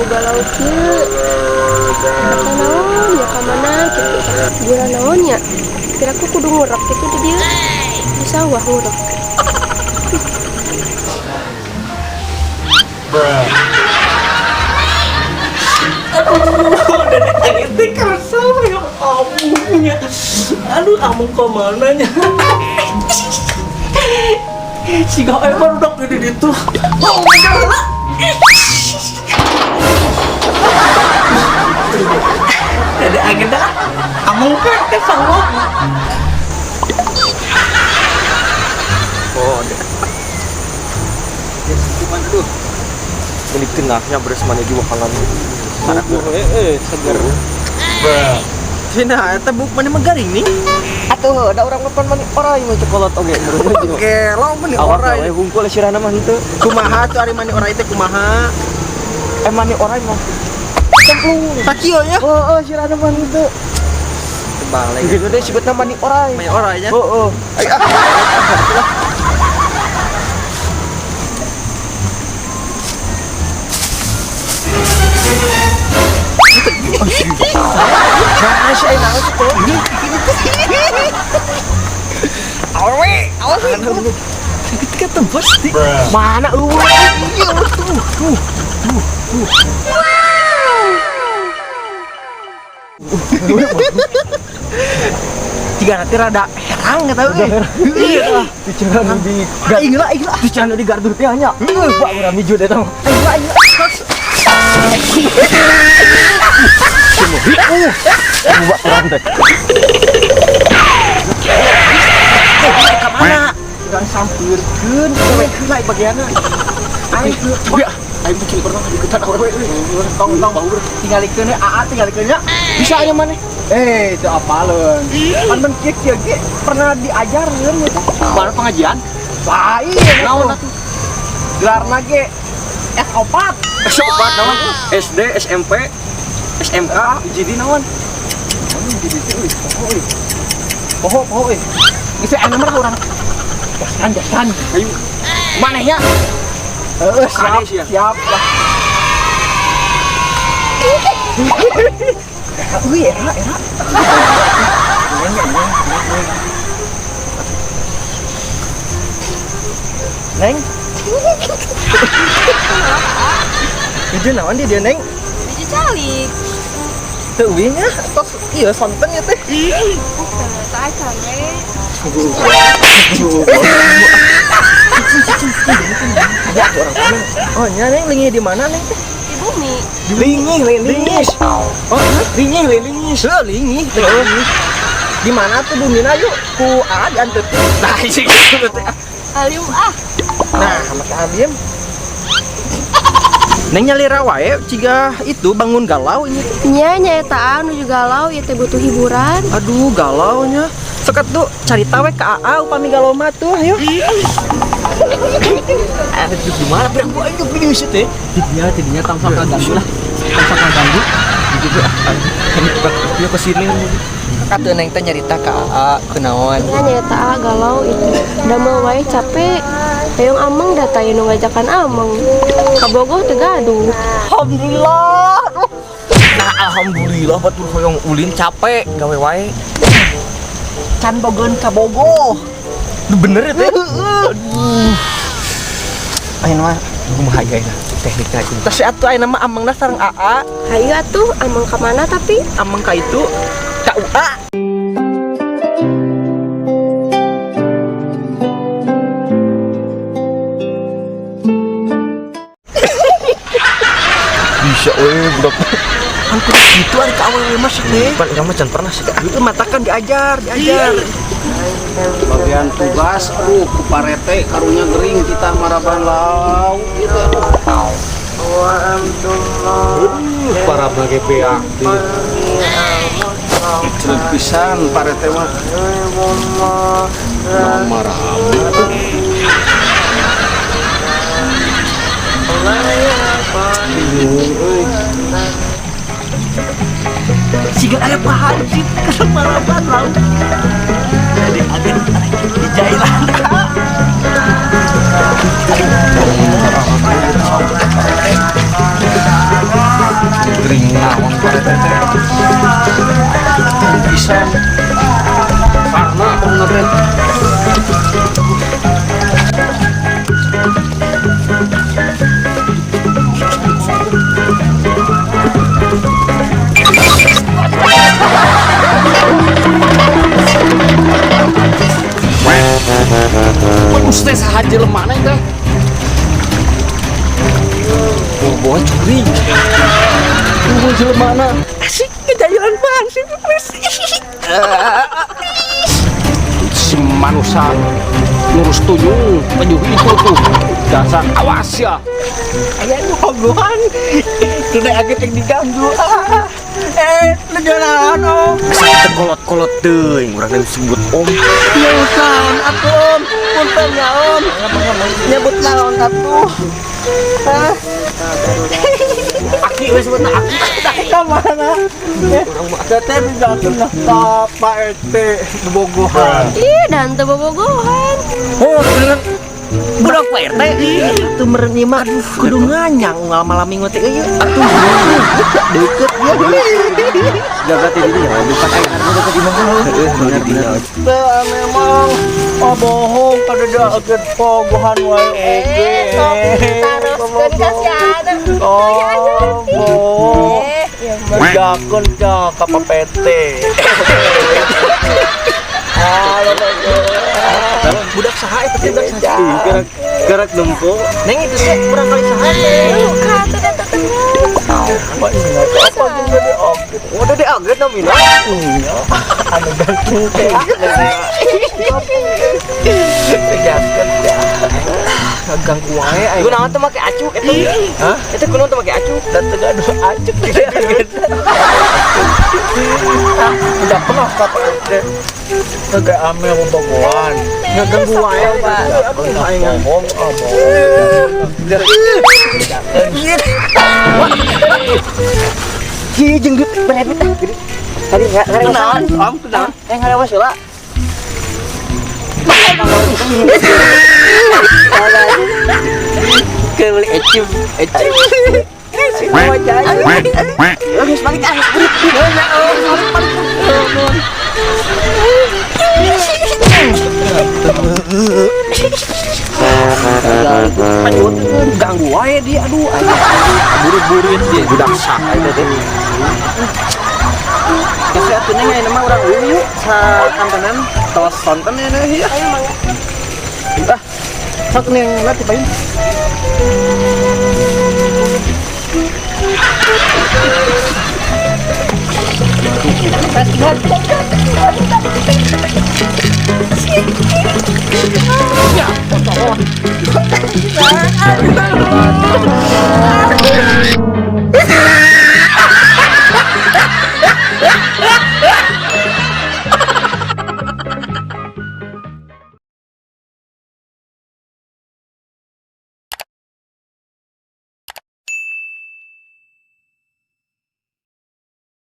galau-galau kieu. Kata naon ya ka mana kitu. Gira naon ya? Kira-kira kudu ngurek kitu di dieu. Di sawah ngurek. Aduh, dedek ente kerasa ya amunya. Aduh, amung kemananya. Si gak emang udah gede itu. Oh my god. Dedek agenda amung kan ke sawah. Oh, deh. Ya, gimana tuh? Ini kenaknya beres mana di wakangan. Anakku, seger. Cina, eta buk mana magaring nih? Atuh, ada orang depan mani orang yang cokolot oge. Oke, lo mani orang. Awak hungkul sirana mah henteu. Kumaha tuh ari mani orang teh kumaha? Mani orang mah. Cemplung. Takio nya? Heeh, sirana mah henteu. Balik. Gitu deh sebutna mani orang. Mani orang nya? Heeh. Masya Allah, awas kita tembus di mana tiga nanti rada herang nggak tahu iya bicara di inglah bicara di gardu teh hanya pak berami jude tahu buat kurang deh. Kemana? Jangan sampurkeun, lain bagianna. Aing bikin pernah diketat awewe. Tong baur tinggalikeun aa tinggalikeun nya. Bisa aya maneh. Itu apaleun. Pan men kieu ge pernah diajarkeun eta. Baru pengajian? Lain naon atuh. Gelarna ge S4. S4 naon? SD, SMP, SMK, jadi naon? Poho, bisa anu mah urang. Gaskan. Ayo. Manehnya? Siap lah. Era. Neng. Itu naon dia Neng? Biji calik. Teu nya tos ieu sonten ya teh. Tah cane. Ada orang mana? Oh, nya Neng lingi di mana Neng teh? Di bumi. Lingis. Oh, lingis. Lingi. Di mana tuh bumina yuk? Ku diantep. Nah, sih gitu teh. Alium ah. Nah, sama Aliem. Neng nyalira wae ciga itu bangun galau ini. Nya eta anu juga galau ieu teh butuh hiburan. Aduh, galau nya. Sekat tuh cari tawe ke AA upami galau mah tuh, ayo. Ada di mana berang gua ayo pilih sih teh. Tidinya tampak ganggu lah. Tampak ganggu. Gitu dia ke sini. Kata Neng teh nyarita ke AA kenaon. Nya eta galau itu. Da mah wae capek. Hayong ameng da teh nu ngajakan ameng. Kabogoh teh gaduh. Alhamdulillah. Nah, alhamdulillah batur hoyong ulin capek gawe wae. Can bogeun kabogoh. Bener ya teh? Aduh. Ayeuna mah kumaha gaya tekniknya itu. Tas atuh ayeuna mah amengna sareng AA. Hayu atuh ameng ka mana tapi? Ameng ka itu ka UA. Bisa budak. Kan kudu gitu ari ka awewe mah teh. Pan urang mah can pernah sih. Itu matakan diajar. Bagian tugas, ku parete karunya gering kita maraban lauk gitu. Para bage beakti. Jelek pisan parete mah. Maraban. Siga aya pahancit ka maraban lauk. Jadi agen di jailan. naon parete teh bisa karena beneran Mesti sahaja lemah nih teh. Oh boy curi. Tunggu jelemana. Asik kejayaran bang sih please. Si manusia ngurus tuyul penyuh itu tuh dasar awas ya. Ayah ngobrol. Sudah agak yang diganggu. Lejalan om. Kita kolot-kolot deh, orang yang sebut om. Ya usahawan atuh om. Punten ya om. Nyebut naon atuh. Aki wes sebutna aki. Kemana? Teteh didateng ke Pak RT Bobogohan. Ih, dan teu bobogohan. Oh, bener. Budak Pak RT. Itu meren mah kudu nganyang malam minggu teh ieu. Atuh deket ya. Jaga tidinya, bukan air deket imah heeh, bener tinggal. Memang bohong kada daget pogohan wae oge. Teruskeun kasihan. Oh, bohong. Jakun ka Pak PT. Halo, Budak saha eta teh budak saha? Gerak nempo. Neng itu sih kurang kali sehari. Ka teu datang. Apa jeung gede oge. Udah diaget namina. Anu ganteng teh. Tegaskeun ya. Ganggu wae aya. Kunaon teh make acuk eta? Hah? Eta kunaon teh make acuk? Dan tegaduh acuk gitu. Udah pernah kapan deh. Tegak amel bobogohan. Ngeganggu wae Pak. Ngomong Ki jenggut berebet ah. Tadi Kenalan, om, kenalan. Ngarawas heula. Kali ecim. Semua jadi. Geus balik ah. Ganggu wae dia aduh buru-buruin dia budak sak eta teh. Kasih atuh neng aya mah urang ieu sa kantenan tos sonten ya ieu. Ayo mangga. Ah. Sok neng latih pain. Ya,